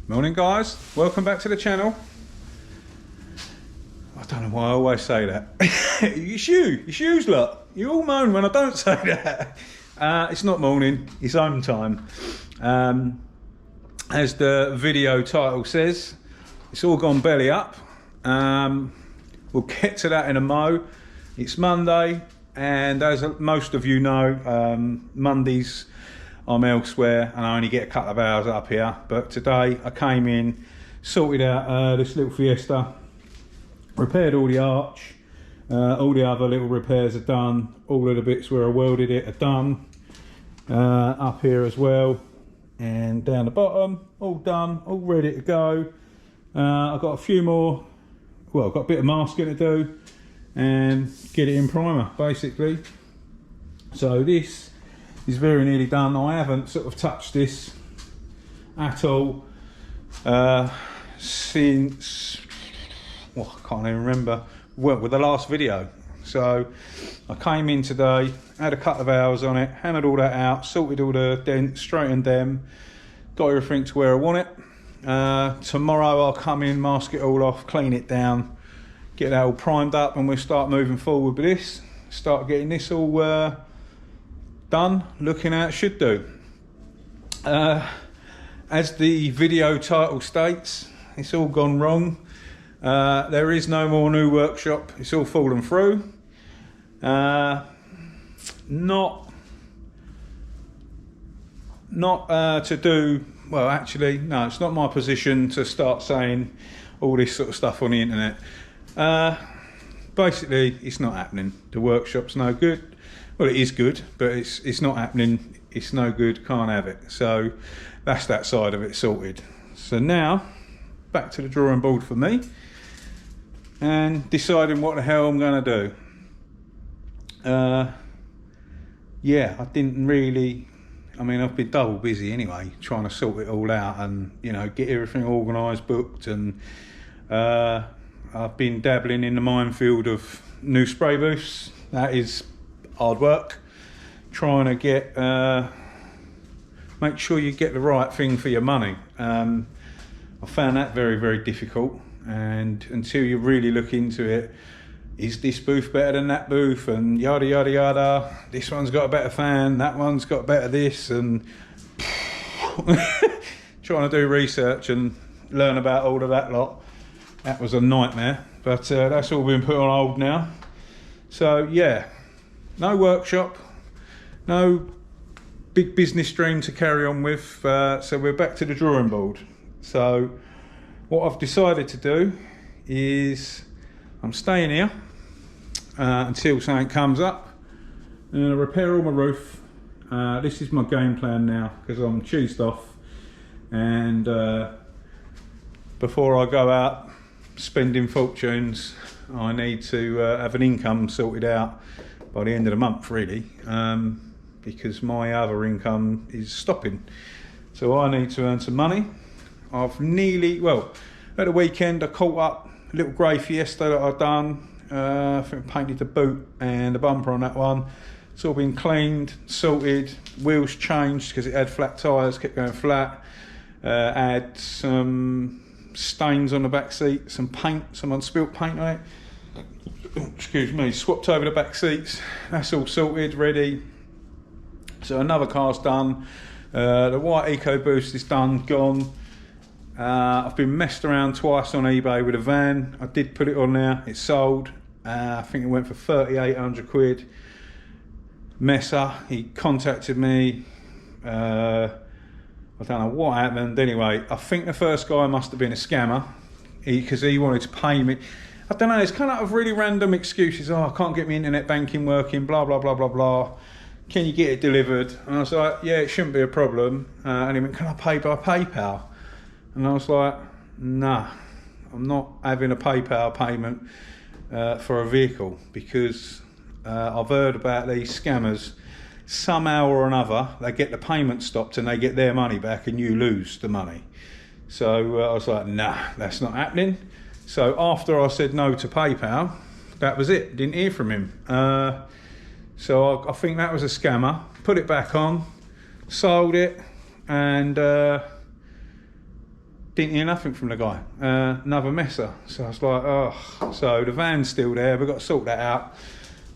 Morning guys, welcome back to the channel. I don't know why I always say that. Your shoes lot. You all moan when I don't say that. It's not morning, it's home time. As the video title says, it's all gone belly up. We'll get to that in a mo. It's Monday, and as most of you know, Mondays I'm elsewhere and I only get a couple of hours up here. But today I came in, sorted out this little Fiesta, repaired all the arch, all the other little repairs are done, all of the bits where I welded it are done, up here as well, and down the bottom, all done, all ready to go. I've got a few more, well, I've got a bit of masking to do and get it in primer basically. So this is very nearly done. I haven't sort of touched this at all since, well, I can't even remember, well, with the last video. So I came in today, had a couple of hours on it, hammered all that out, sorted all the dents, straightened them, got everything to where I want it. Tomorrow I'll come in, mask it all off, clean it down, get that all primed up, and we'll start moving forward with this, start getting this all done, looking how it should do. As the video title states, it's all gone wrong. There is no more new workshop, it's all fallen through. Not to do, well actually no, it's not my position to start saying all this sort of stuff on the internet. Basically it's not happening. The workshop's no good. Well, it is good, but it's not happening. It's no good, can't have it. So that's that side of it sorted. So now back to the drawing board for me and deciding what the hell I'm going to do. Yeah, I didn't really, I mean, I've been double busy anyway, trying to sort it all out and, you know, get everything organised, booked, and I've been dabbling in the minefield of new spray booths. That is hard work, trying to get make sure you get the right thing for your money. I found that very, very difficult, and until you really look into it, is this booth better than that booth, and yada yada yada, this one's got a better fan, that one's got better this, and trying to do research and learn about all of that lot, that was a nightmare. But that's all been put on hold now. So yeah, no workshop, no big business dream to carry on with, so we're back to the drawing board. So what I've decided to do is I'm staying here until something comes up. I'm going to repair all my roof. This is my game plan now, because I'm cheesed off, and before I go out spending fortunes, I need to have an income sorted out by the end of the month, really, because my other income is stopping. So I need to earn some money. I've nearly, well, at the weekend I caught up a little grey Fiesta that I've done. I think I painted the boot and the bumper on that one. It's all been cleaned, sorted, wheels changed because it had flat tyres, kept going flat. Had some stains on the back seat, some paint, someone spilt paint on it. Excuse me, swapped over the back seats. That's all sorted, ready. So another car's done. The white EcoBoost is done, gone. I've been messed around twice on eBay with a van. I did put it on there, it's sold. I think it went for 3,800 quid. Messer, he contacted me. I don't know what happened. Anyway, I think the first guy must have been a scammer, because he wanted to pay me. I don't know, it's kind of really random excuses. Oh, I can't get my internet banking working, blah, blah, blah, blah, blah. Can you get it delivered? And I was like, yeah, it shouldn't be a problem. And he went, can I pay by PayPal? And I was like, nah, I'm not having a PayPal payment for a vehicle, because I've heard about these scammers. Somehow or another, they get the payment stopped and they get their money back and you lose the money. So I was like, nah, that's not happening. So after I said no to PayPal, that was it. Didn't hear from him. So I think that was a scammer. Put it back on, sold it, and didn't hear nothing from the guy. Another messer. So I was like, oh. So the van's still there. We've got to sort that out.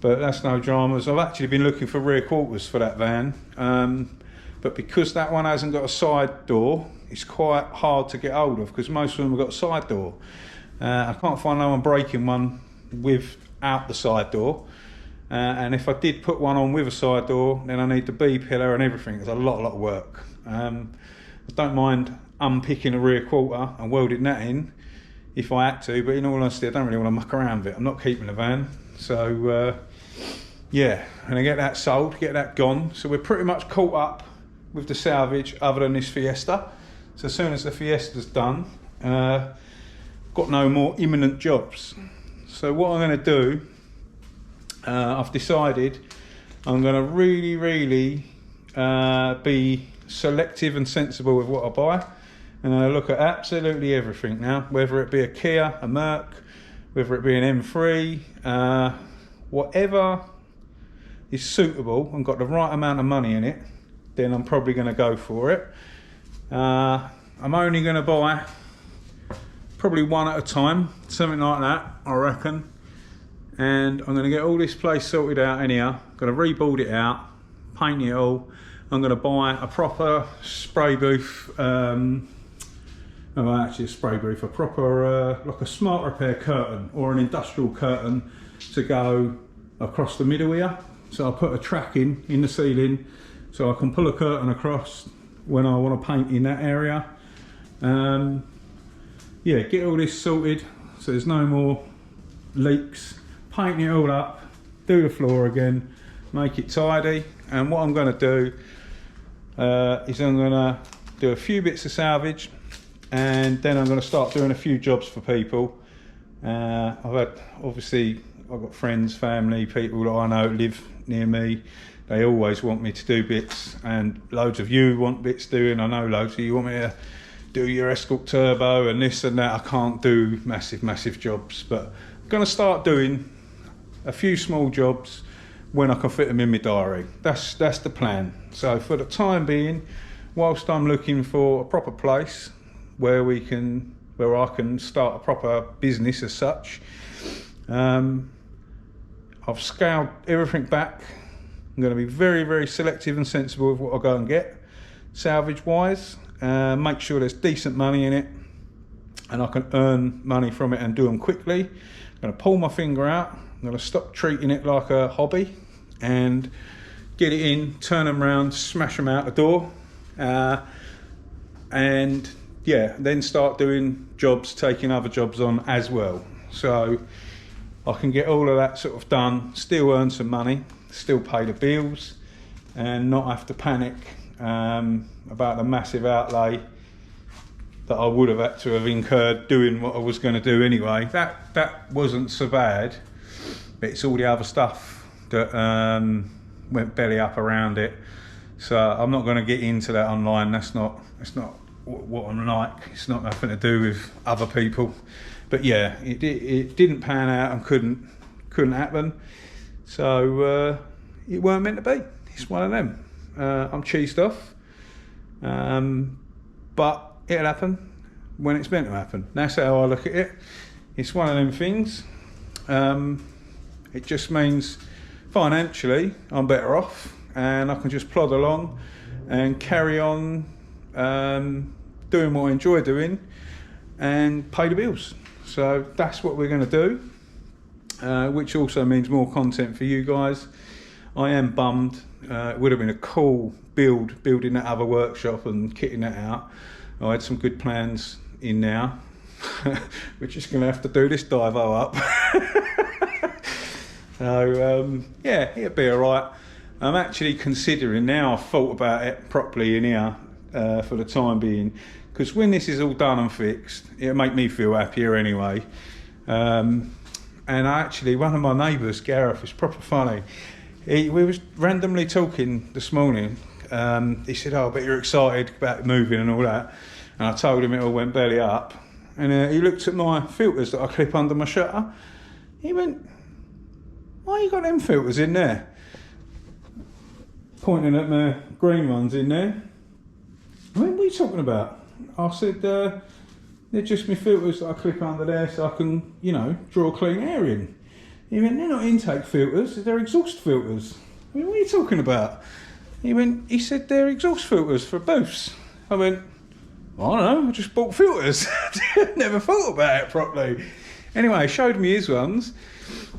But that's no dramas. I've actually been looking for rear quarters for that van. But because that one hasn't got a side door, it's quite hard to get hold of because most of them have got a side door. I can't find no one breaking one without the side door. And if I did put one on with a side door, then I need the B pillar and everything. It's a lot of work. I don't mind unpicking a rear quarter and welding that in if I had to, but in all honesty, I don't really want to muck around with it. I'm not keeping the van. So, yeah, and I get that sold, get that gone. So we're pretty much caught up with the Salvage other than this Fiesta. So as soon as the Fiesta's done, got no more imminent jobs. So what I'm going to do, I've decided I'm going to really be selective and sensible with what I buy. And I look at absolutely everything now, whether it be a Kia, a Merc, whether it be an M3, whatever is suitable and got the right amount of money in it, then I'm probably going to go for it. I'm only going to buy probably one at a time, something like that, I reckon. And I'm going to get all this place sorted out anyhow. I'm going to rebuild it out, paint it all. I'm going to buy a proper spray booth, actually a spray booth, a proper, like a smart repair curtain or an industrial curtain to go across the middle here. So I'll put a track in the ceiling so I can pull a curtain across when I want to paint in that area. Yeah, get all this sorted so there's no more leaks, paint it all up, do the floor again, make it tidy. And what I'm going to do is I'm going to do a few bits of Salvage, and then I'm going to start doing a few jobs for people. I've got friends, family, people that I know live near me. They always want me to do bits, and loads of you want bits doing. I know loads of you want me to do your Escort Turbo and this and that. I can't do massive jobs, but I'm going to start doing a few small jobs when I can fit them in my diary. That's the plan. So for the time being, whilst I'm looking for a proper place where I can start a proper business as such, I've scaled everything back. I'm going to be very selective and sensible with what I go and get, Salvage wise. Make sure there's decent money in it and I can earn money from it and do them quickly. I'm going to pull my finger out. I'm going to stop treating it like a hobby and get it in, turn them around, smash them out the door, and yeah, then start doing jobs, taking other jobs on as well. So I can get all of that sort of done, still earn some money, still pay the bills, and not have to panic about the massive outlay that I would have had to have incurred doing what I was going to do anyway. That wasn't so bad, but it's all the other stuff that went belly up around it. So I'm not going to get into that online. It's not what I'm like. It's not nothing to do with other people. But yeah, it didn't pan out and couldn't happen. So it weren't meant to be. It's one of them. I'm cheesed off, but it'll happen when it's meant to happen. That's how I look at it. It's one of them things. It just means financially I'm better off, and I can just plod along and carry on doing what I enjoy doing and pay the bills. So that's what we're going to do, which also means more content for you guys. I am bummed. It would have been a cool building that other workshop and kitting that out. I had some good plans in now. We're just going to have to do this Divo up. So yeah, it'll be all right. I'm actually considering now, I've thought about it properly in here for the time being, because when this is all done and fixed, it'll make me feel happier anyway. And actually, one of my neighbours, Gareth, is proper funny. We was randomly talking this morning. He said, "Oh, but you're excited about moving and all that." And I told him it all went belly up. And he looked at my filters that I clip under my shutter. He went, "Why you got them filters in there?" Pointing at my green ones in there. I went, "What are you talking about?" I said, they're just my filters that I clip under there so I can, you know, draw clean air in. He went, they're not intake filters, they're exhaust filters. I went, what are you talking about? He said they're exhaust filters for booths. I went, I don't know, I just bought filters. Never thought about it properly. Anyway, he showed me his ones,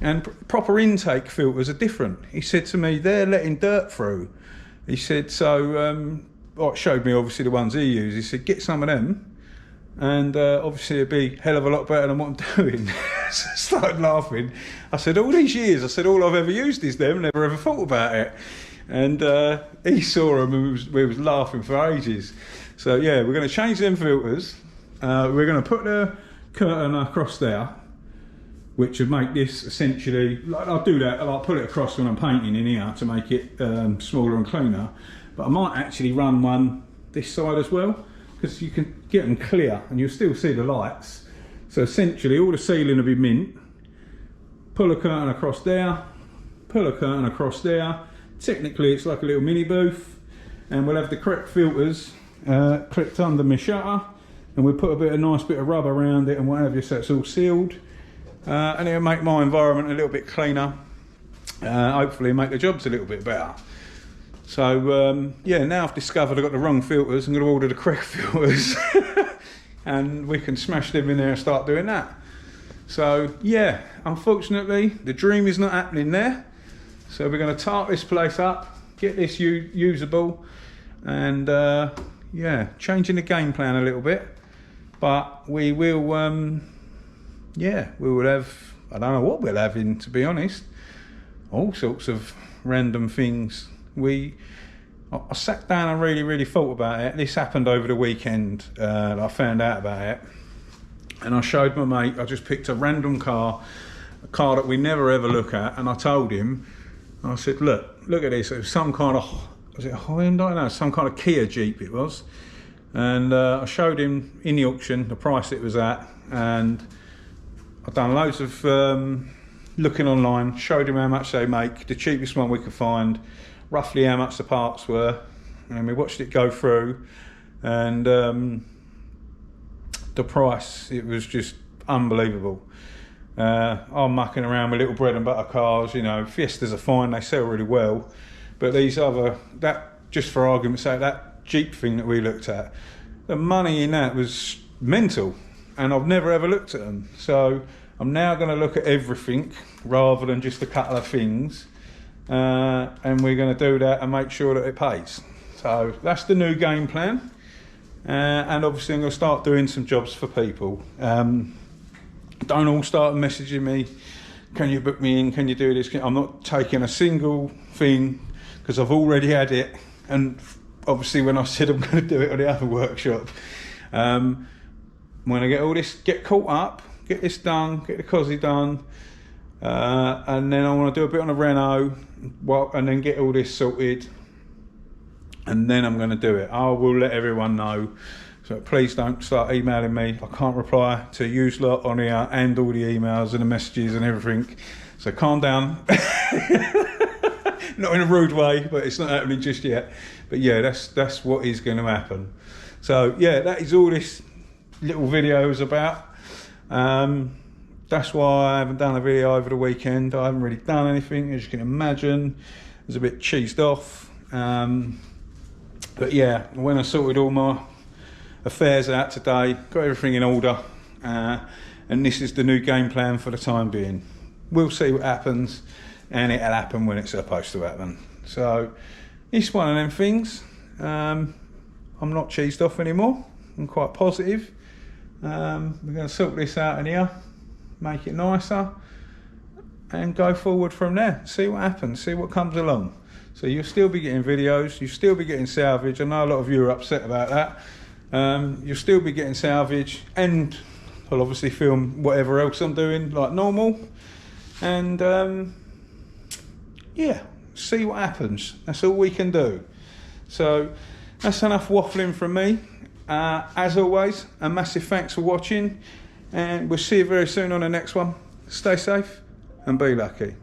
and proper intake filters are different. He said to me, they're letting dirt through. He said, so, well, it showed me obviously the ones he used. He said, get some of them, and obviously it'd be a hell of a lot better than what I'm doing. So I started laughing. I said, all these years, I said, all I've ever used is them, never ever thought about it. And he saw them and we was laughing for ages. So yeah, we're going to change them filters. We're going to put the curtain across there, which would make this essentially, like I'll do that, I'll put it across when I'm painting in here to make it smaller and cleaner. But I might actually run one this side as well, because you can get them clear and you'll still see the lights. So essentially all the ceiling will be mint. Pull a curtain across there, pull a curtain across there. Technically it's like a little mini booth, and we'll have the correct filters clipped under my shutter, and we'll put a nice bit of rubber around it and what have you, so it's all sealed. And it'll make my environment a little bit cleaner. Hopefully make the jobs a little bit better. So yeah, now I've discovered I've got the wrong filters, I'm going to order the correct filters and we can smash them in there and start doing that. So yeah, unfortunately the dream is not happening there. So we're going to tart this place up, get this usable, and yeah, changing the game plan a little bit. But we will, yeah, we will have, I don't know what we'll have in, to be honest, all sorts of random things. I sat down and really thought about it. This happened over the weekend. I found out about it, and I showed my mate. I just picked a random car, a car that we never ever look at, and I told him, I said, look at this. It was some kind of, was it a Hyundai? No, some kind of Kia Jeep it was. And I showed him in the auction the price it was at, and I've done loads of looking online, showed him how much they make, the cheapest one we could find, roughly how much the parts were, and we watched it go through, and the price, it was just unbelievable. I'm mucking around with little bread and butter cars, you know, Fiestas are fine, they sell really well, but these other, that, just for argument's sake, that Jeep thing that we looked at, the money in that was mental, and I've never ever looked at them. So I'm now going to look at everything rather than just a couple of things, and we're going to do that and make sure that it pays. So that's the new game plan, and obviously I'm going to start doing some jobs for people. Don't all start messaging me, can you book me in, can you do this? I'm not taking a single thing, because I've already had it, and obviously when I said I'm going to do it on the other workshop, when I get all this, get caught up, get this done, get the cosy done, and then I want to do a bit on a Renault, and then get all this sorted, and then I'm going to do it. I will let everyone know. So please don't start emailing me. I can't reply to you lot on here and all the emails and the messages and everything. So calm down. Not in a rude way, but it's not happening just yet. But yeah, that's what is going to happen. So yeah, that is all this little video is about. That's why I haven't done a video over the weekend. I haven't really done anything, as you can imagine. I was a bit cheesed off. But yeah, when I sorted all my affairs out today, got everything in order, and this is the new game plan for the time being. We'll see what happens, and it'll happen when it's supposed to happen. So it's one of them things. I'm not cheesed off anymore. I'm quite positive. We're going to sort this out in here, make it nicer, and go forward from there. See what happens, see what comes along. So you'll still be getting videos, you'll still be getting Salvage. I know a lot of you are upset about that. You'll still be getting Salvage, and I'll obviously film whatever else I'm doing like normal, and yeah, see what happens. That's all we can do. So that's enough waffling from me. As always, a massive thanks for watching, and we'll see you very soon on the next one. Stay safe and be lucky.